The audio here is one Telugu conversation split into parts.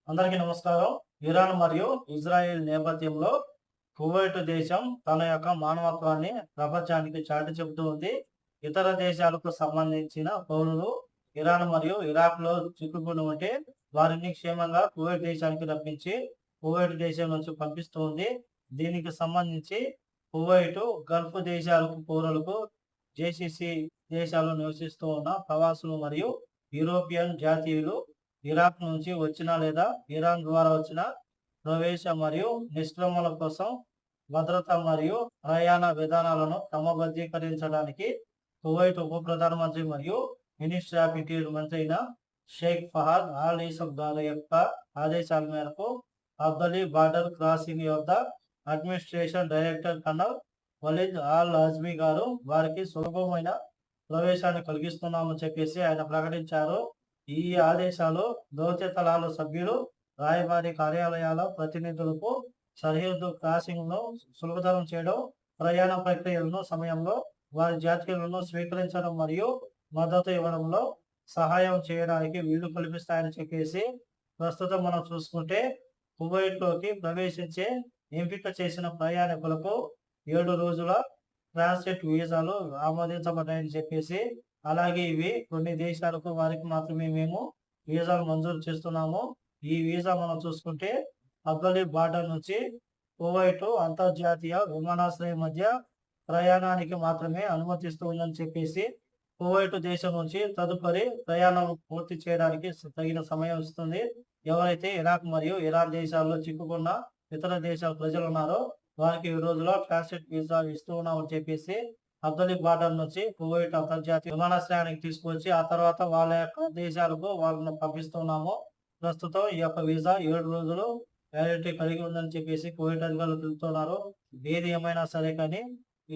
అందరికీ నమస్కారం. ఇరాన్ మరియు ఇజ్రాయెల్ నేపథ్యంలో కువైట్ దేశం తన యొక్క మానవత్వాన్ని ప్రపంచానికి చాటి చెబుతూ ఉంది. ఇతర దేశాలకు సంబంధించిన పౌరులు ఇరాన్ మరియు ఇరాక్‌లో చిక్కుకుని ఉంటే వారిని క్షేమంగా కువైట్ దేశానికి రప్పించి కువైట్ దేశం నుంచి పంపిస్తూ ఉంది. దీనికి సంబంధించి కువైటు, గల్ఫ్ దేశాలకు పౌరులకు జేసీసీ దేశాల్లో నివసిస్తూ ఉన్న ప్రవాసులు మరియు యూరోపియన్ జాతీయులు ఇరాక్ నుంచి వచ్చిన లేదా ఇరాన్ ద్వారా వచ్చిన ప్రవేశ మరియు నిష్క్రమణ కోసం భద్రత మరియు ప్రయాణ విధానాలను క్రమబద్ధీకరించడానికి కువైట్ ఉప ప్రధానమంత్రి మరియు మినిస్టర్ ఆఫ్ ఇంటీరియర్ మంత్రి అయిన షేక్ ఫహాద్ ఆల్ ఇసఫ్ గారి యొక్క ఆదేశాల మేరకు అబ్దలీ బార్డర్ క్రాసింగ్ యొక్క administration director colonel Waleed Al Azmi గారు వారికి సులభమైన ప్రవేశాన్ని కలిగిస్తున్నామని చెప్పేసి ఆయన ప్రకటించారు. ఈ ఆదేశాలు దౌత్యతలాల సభ్యులు, రాయబారి కార్యాలయాల ప్రతినిధులకు సరిహద్దు క్రాసింగ్ను సులభతరం చేయడం, ప్రయాణ ప్రక్రియలను సమయంలో వారి జాతీయులను స్వీకరించడం మరియు మద్దతు ఇవ్వడంలో సహాయం చేయడానికి వీలు కల్పిస్తాయని చెప్పేసి ప్రస్తుతం మనం చూసుకుంటే కువైట్లోకి ప్రవేశించే ఎంపిక చేసిన ప్రయాణికులకు 7 రోజుల ట్రాన్సిట్ వీసాలు ఆమోదించబడ్డాయని చెప్పేసి, అలాగే ఇవి కొన్ని దేశాలకు వారికి మాత్రమే మేము వీసాలు మంజూరు చేస్తున్నాము. ఈ వీసా మనం చూసుకుంటే అబ్దలీ బార్డర్ నుంచి కువైట్ అంతర్జాతీయ విమానాశ్రయం మధ్య ప్రయాణానికి మాత్రమే అనుమతిస్తుందని చెప్పేసి, కువైట్ దేశం నుంచి తదుపరి ప్రయాణం పూర్తి చేయడానికి తగిన సమయం ఇస్తుంది. ఎవరైతే ఇరాక్ మరియు ఇరాన్ దేశాల్లో చిక్కుకున్న ఇతర దేశాల ప్రజలు ఉన్నారో వారికి 7 రోజుల ట్రాన్సిట్ వీసా ఇస్తూ ఉన్నామని చెప్పేసి అబ్దలీ బార్డర్ నుంచి కువైట్ అంతర్జాతీయ విమానాశ్రయానికి తీసుకొచ్చి ఆ తర్వాత వాళ్ళ యొక్క దేశాలకు వాళ్ళని పంపిస్తున్నాము. ప్రస్తుతం ఈ యొక్క వీసా 7 రోజులు వ్యాలిడిటీ కలిగి ఉందని చెప్పేసి కువైట్ అధికారులు తెలుపుతున్నారు. ఏది ఏమైనా సరే కానీ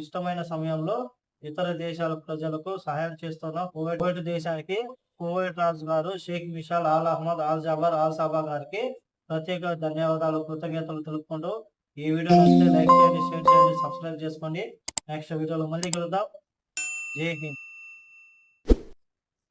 ఇష్టమైన సమయంలో ఇతర దేశాల ప్రజలకు సహాయం చేస్తున్న కువైట్ దేశానికి కువైట్ రాజు గారు Sheikh Mishal Al Ahmad Al Jaber Al Sabah గారికి ప్రత్యేక ధన్యవాదాలు, కృతజ్ఞతలు తెలుపుకుంటూ ఈ వీడియో నచ్చితే లైక్ చేయండి, షేర్ చేయండి, సబ్స్క్రైబ్ చేసుకోండి. నెక్స్ట్ వీడియోలో మళ్ళీ కలుద్దాం. జై హింద్.